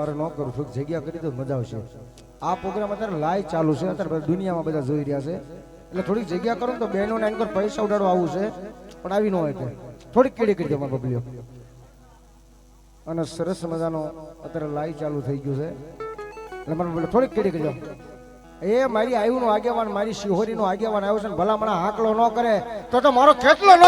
મારે ન કરું છું, જગ્યા કરી તો મજા આવશે. આ પ્રોગ્રામ અત્યારે લાઈવ ચાલુ છે, અત્યારે દુનિયામાં બધા જોઈ રહ્યા છે, એટલે થોડીક જગ્યા કરો તો બહેનોને એન્કર પૈસા ઉડાડવા આવું છે, પણ આવી ન હોય તો થોડીક કીડી કરી દો મારા બબલીઓ. અને સરસ મજાનો અત્યારે લાઈવ ચાલુ થઈ ગયું છે, એટલે મને બોલે થોડીક કીડી કરી દો. એ મારી આયુનો આગેવાન, મારી શિહોરીનો આગેવાન આવ્યો છે ને ભલામણા હાકલો ન કરે તો મારો કેટલો ન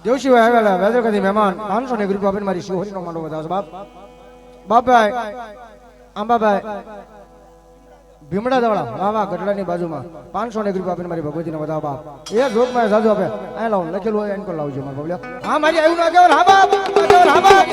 દેવશિવાય આવેલા વેદરકથી મહેમાન 500 ને ગ્રુપ આપીને મારી શિહોરીનો માંડો વધાવશે. બાપભાઈ આંબાભાઈ ભીમડા દવડા વાવા ગઢડાની બાજુમાં 500 ને ગ્રુપ આપીને મારી ભગવતીને વધાવ બાપ. એ જોગમાં જાજુ આપે આ લાવ લખેલું હોય એનકો લાવજો મારા બબલ્યા. હા મારી આવ્યું ના કેવર હા બાપ હા બાપ.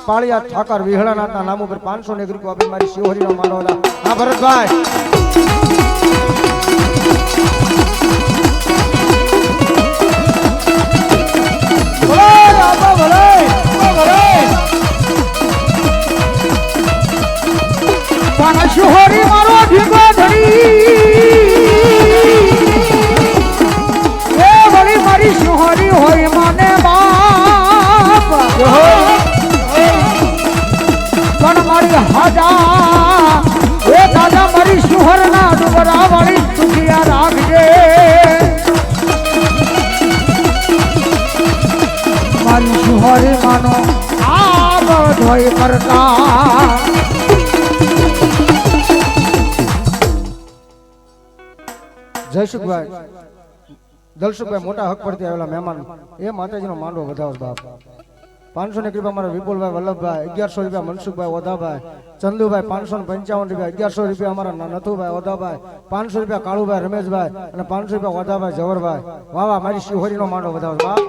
પાળિયા ઠાકર વિહળાનાથના નામ ઉપર 500 ને ગ્રુપ આપી મારી શિહોરીનો માંડો હતા. હા ભરતભાઈ શિહોરી મારો ભીગો ધરી એ વળી મારી શિહોરી હોય માને બાપ પણ મારી હાજા એ દાદા મારી શિહોરના ડુબરા વાળી સુખિયા રાખજે. મારી શિહોરી માનો આ બધોય કરતા જયસુખભાઈ દલસુખભાઈ મોટા હક પરથી આવેલા મહેમાન એ માતાજીનો માંડવો વધાવો બાપ. 500 ની કૃપા મારા વિપુલભાઈ વલ્લભભાઈ, 1100 રૂપિયા મનસુખભાઈ ઓધાભાઈ, ચંદુભાઈ 555 રૂપિયા, 1100 રૂપિયા અમારા નથુભાઈ ઓધાભાઈ, 500 રૂપિયા કાળુભાઈ રમેશભાઈ અને 500 રૂપિયા ઓધાભાઈ જવરભાઈ. વાવા મારી શિહોરીનો માંડવો વધાવો બાપ.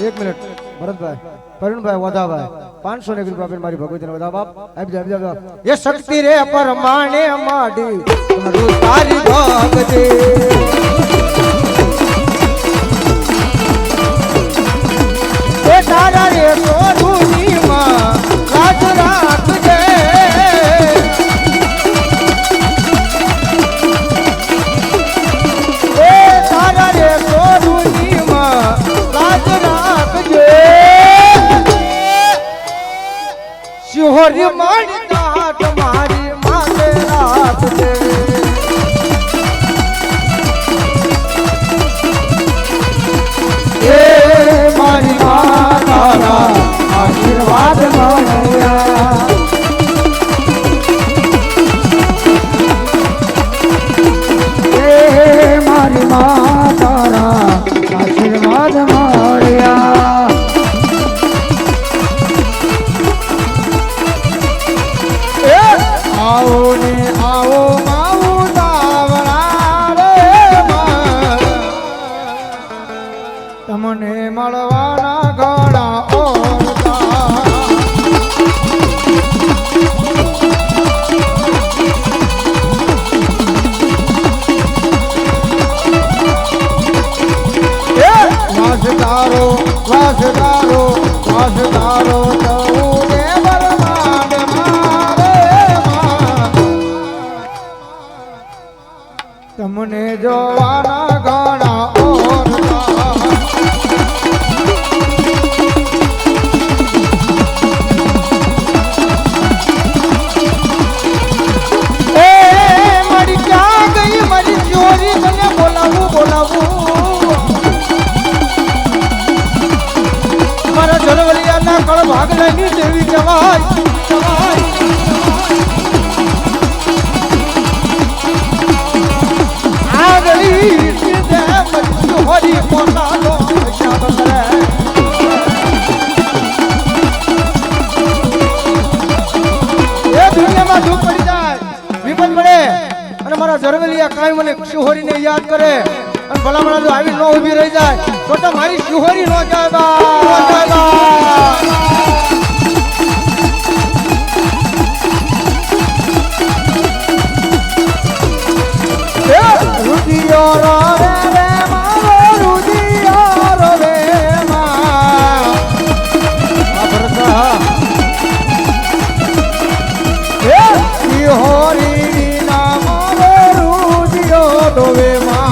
1 મિનિટ ભરતભાઈ પરુણભાઈ ઓધાભાઈ 500 ની કૃપા મારી ભગવતીને વધાવો બાપ. આપી દો એ શક્તિ રે પરમાણે માડી તારી ભક્તિ તારા રે સોરુની માં રાજ રાખજે. એ તારા રે સોરુની માં રાજ રાખજે. શિહોરી મારી નાથ મારી માથે રાખજે. મારી માતા આશીર્વાદ મળ્યા. મારી માતા આશીર્વાદ મળ્યા. આવો ને આવો માવું તાવરા રે તમને મળવાના ઘણા ઓરતા. વાસદારો વાસદારો વાસદારો તઉને બરમાડ મારે તમને જોવાના ઘણા ઓરતા. બોલાવું મારા અને મારા જરવેલિયા કાંઈ મને શિહોરીને યાદ કરે અને ભલામણા જો આવી ન ઊભી રહી જાય તો મારી શિહોરી નો જાય બા રુદિયો રે રે મારો રુદિયો રે મા અબરતા એ શિહોરી ના મારો રુદિયો રે મા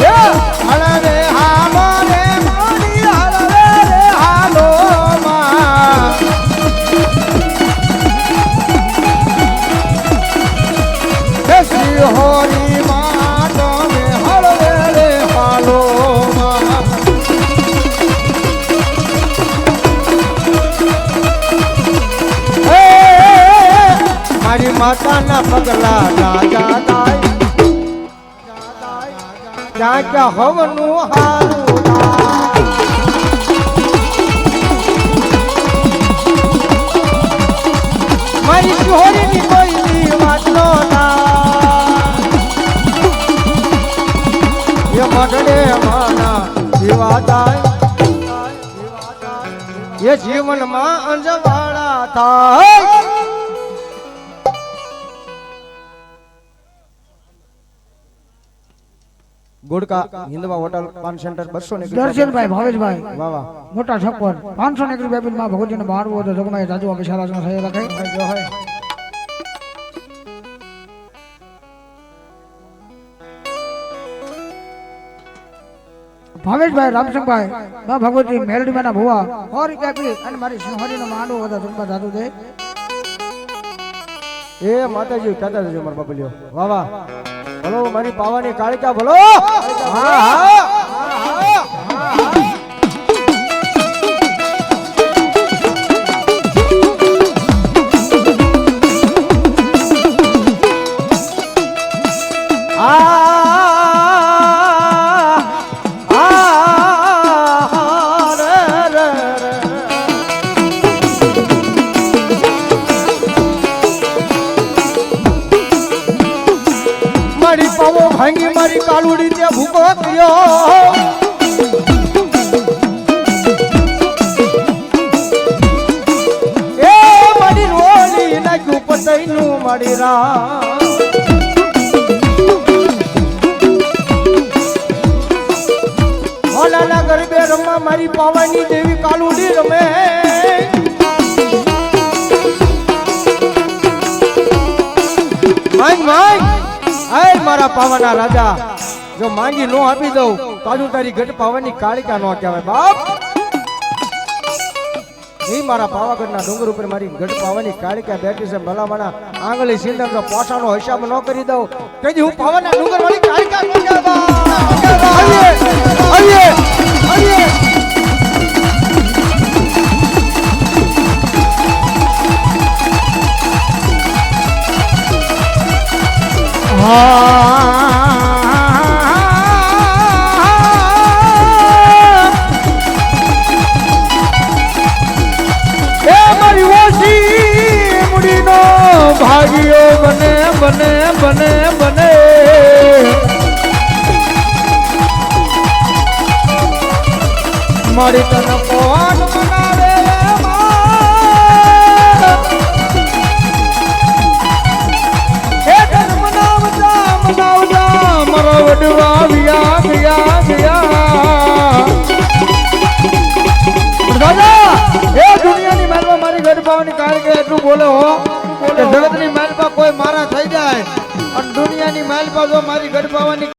એ હળવે હાલો રે મારી હળવે રે હાલો મા શિહોરી માં તમે હળવે રે હાલો મારી માતાના પગલા રાજા દાય ત્યાં ક્યાં હવનું હારું મારી શિહોરીની કોઈ વાત નો મઢડે માના જીવાદાય એ જીવનમાં અંજવાળા થાય ગુડકા હિન્દવા હોટલ પાન સેન્ટર 200 ને દર્શનભાઈ ભાવેશભાઈ વાહ વાહ મોટા છપ્પર 500 ને રૂપિયા માં ભગવતીને મારવો તો જગમાય જાજુ અભિષારા નો સહી રાખે જો હે ભાવેશભાઈ રામસિંહભાઈ બા ભગવતી મેલડી માના ભુવા 100 રૂપિયા પી અને મારી સિંહરીનો માંડવો હતો જગમા જાજુ દે એ માતાજી કહેતા જજો મારા બાપલિયો વાહ વાહ ભલો મારી પાવાની કાળિકા ભલો હા હા ભાંગી મારી કાલુડી તે ભૂકો થયો એ મારી રોલી નાખ્યું પતઈનું મારી રા હોલાના ગરબે રમવા મારી પાવાની દેવી કાલુડી રમે માંગ માંગ આય મારા પાવાના રાજા જો માંગી નો આપી દઉં તાજુ તારી ગઢ પાવાની કાળિકા નો કહેવાય બાપ એ મારા પાવાગઢના ડુંગર ઉપર મારી ગઢ પાવાની કાળિકા બેઠી છે ભલામણા આંગળી સિંદર તો પોસાનો હિસાબ ન કરી દઉં કદી હું પાવાના ડુંગર વાળી કાળિકા નો કહેવાય આવીએ આવીએ ભાગ્યો બને બને બને બને મારી તન કોણ મનાવે મારા વડવા વ્યા ગયા ગયા દાદા એ દુનિયાની માલમાં મારી ગઢ પાવાની કારકે એટલું બોલે હો જગતની માલપા કોઈ મારા થઈ જાય અને દુનિયાની માલપા જો મારી ગઢ પાવાની